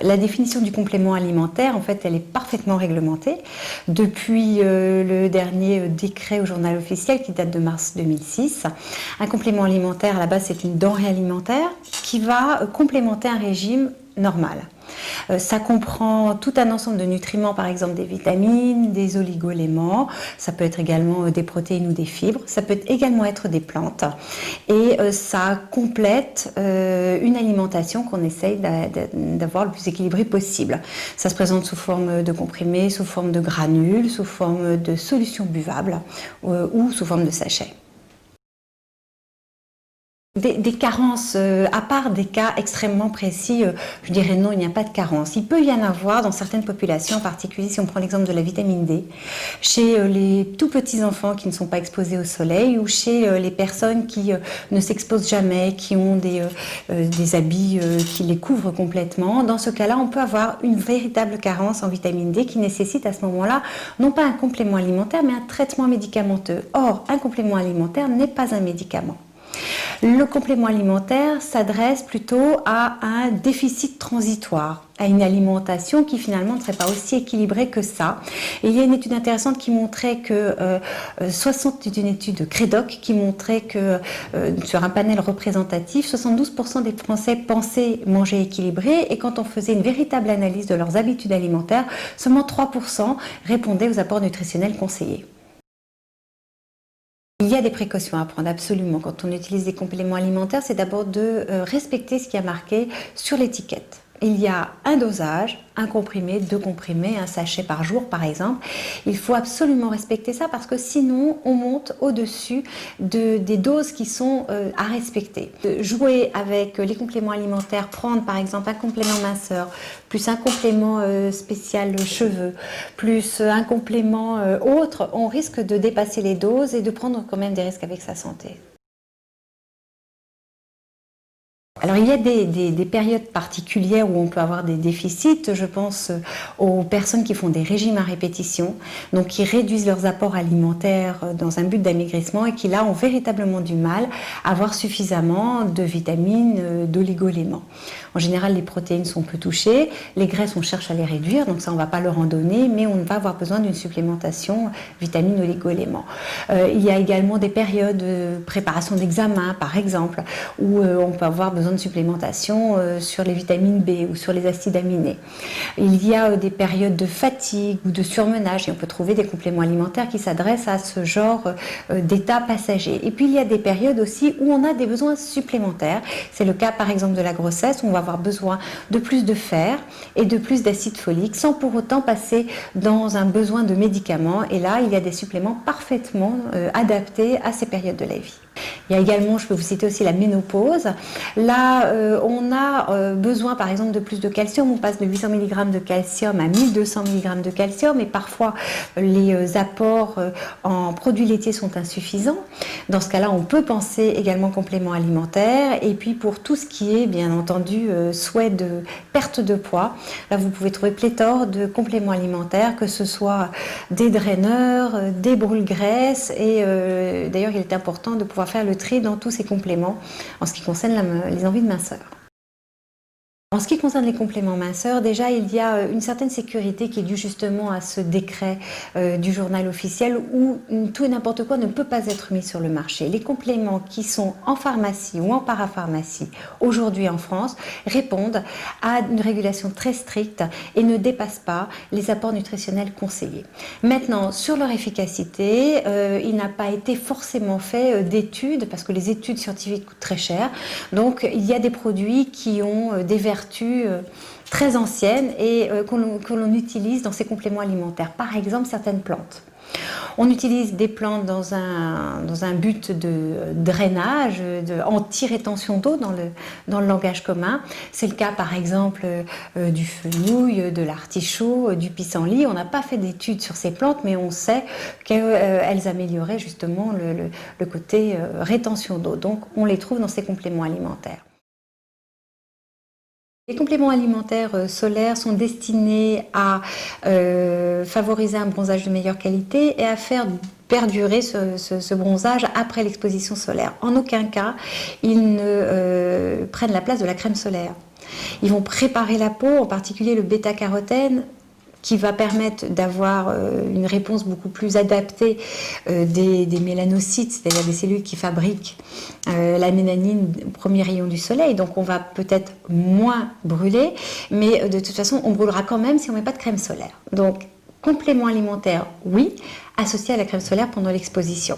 La définition du complément alimentaire, en fait, elle est parfaitement réglementée depuis le dernier décret au journal officiel qui date de mars 2006. Un complément alimentaire, à la base, c'est une denrée alimentaire qui va complémenter un régime normal. Ça comprend tout un ensemble de nutriments, par exemple des vitamines, des oligo-éléments, ça peut être également des protéines ou des fibres, ça peut également être des plantes et ça complète une alimentation qu'on essaye d'avoir le plus équilibrée possible. Ça se présente sous forme de comprimés, sous forme de granules, sous forme de solutions buvables ou sous forme de sachets. Des carences, à part des cas extrêmement précis, je dirais non, il n'y a pas de carence. Il peut y en avoir dans certaines populations, en particulier si on prend l'exemple de la vitamine D, chez les tout petits enfants qui ne sont pas exposés au soleil ou chez les personnes qui ne s'exposent jamais, qui ont des habits qui les couvrent complètement. Dans ce cas-là, on peut avoir une véritable carence en vitamine D qui nécessite à ce moment-là non pas un complément alimentaire, mais un traitement médicamenteux. Or, un complément alimentaire n'est pas un médicament. Le complément alimentaire s'adresse plutôt à un déficit transitoire, à une alimentation qui finalement ne serait pas aussi équilibrée que ça. Et il y a une étude intéressante qui montrait que, c'est une étude Credoc qui montrait que sur un panel représentatif, 72% des Français pensaient manger équilibré et quand on faisait une véritable analyse de leurs habitudes alimentaires, seulement 3% répondaient aux apports nutritionnels conseillés. Il y a des précautions à prendre absolument quand on utilise des compléments alimentaires, c'est d'abord de respecter ce qui est marqué sur l'étiquette. Il y a un dosage, un comprimé, 2 comprimés, un sachet par jour par exemple. Il faut absolument respecter ça parce que sinon on monte au-dessus des doses qui sont à respecter. Jouer avec les compléments alimentaires, prendre par exemple un complément minceur, plus un complément spécial cheveux, plus un complément autre, on risque de dépasser les doses et de prendre quand même des risques avec sa santé. Alors il y a des périodes particulières où on peut avoir des déficits, je pense aux personnes qui font des régimes à répétition, donc qui réduisent leurs apports alimentaires dans un but d'amaigrissement et qui là ont véritablement du mal à avoir suffisamment de vitamines, d'oligo-éléments. En général les protéines sont peu touchées, les graisses on cherche à les réduire, donc ça on ne va pas leur en donner, mais on va avoir besoin d'une supplémentation vitamines, oligo-éléments. Il y a également des périodes de préparation d'examen par exemple, où on peut avoir besoin de supplémentation sur les vitamines B ou sur les acides aminés. Il y a des périodes de fatigue ou de surmenage et on peut trouver des compléments alimentaires qui s'adressent à ce genre d'état passager. Et puis il y a des périodes aussi où on a des besoins supplémentaires. C'est le cas par exemple de la grossesse où on va avoir besoin de plus de fer et de plus d'acide folique sans pour autant passer dans un besoin de médicaments. Et là, il y a des suppléments parfaitement adaptés à ces périodes de la vie. Il y a également, je peux vous citer aussi la ménopause. Là, on a besoin par exemple de plus de calcium. On passe de 800 mg de calcium à 1200 mg de calcium et parfois les apports en produits laitiers sont insuffisants. Dans ce cas-là, on peut penser également complément alimentaire. Et puis pour tout ce qui est bien entendu souhait de perte de poids, là vous pouvez trouver pléthore de compléments alimentaires, que ce soit des draineurs, des brûle-graisses et d'ailleurs il est important de pouvoir faire le tri dans tous ces compléments en ce qui concerne les envies de minceur. En ce qui concerne les compléments minceurs, déjà il y a une certaine sécurité qui est due justement à ce décret du journal officiel où tout et n'importe quoi ne peut pas être mis sur le marché. Les compléments qui sont en pharmacie ou en parapharmacie aujourd'hui en France répondent à une régulation très stricte et ne dépassent pas les apports nutritionnels conseillés. Maintenant, sur leur efficacité, il n'a pas été forcément fait d'études parce que les études scientifiques coûtent très cher. Donc il y a des produits qui ont des vertus très anciennes et que l'on utilise dans ces compléments alimentaires. Par exemple, certaines plantes. On utilise des plantes dans un but de drainage, anti-rétention d'eau dans le langage commun. C'est le cas par exemple du fenouil, de l'artichaut, du pissenlit. On n'a pas fait d'études sur ces plantes, mais on sait qu'elles amélioraient justement le côté rétention d'eau. Donc on les trouve dans ces compléments alimentaires. Les compléments alimentaires solaires sont destinés à favoriser un bronzage de meilleure qualité et à faire perdurer ce bronzage après l'exposition solaire. En aucun cas, ils ne prennent la place de la crème solaire. Ils vont préparer la peau, en particulier le bêta-carotène, qui va permettre d'avoir une réponse beaucoup plus adaptée des mélanocytes, c'est-à-dire des cellules qui fabriquent la mélanine au premier rayon du soleil. Donc on va peut-être moins brûler, mais de toute façon on brûlera quand même si on ne met pas de crème solaire. Donc complément alimentaire, oui, associé à la crème solaire pendant l'exposition.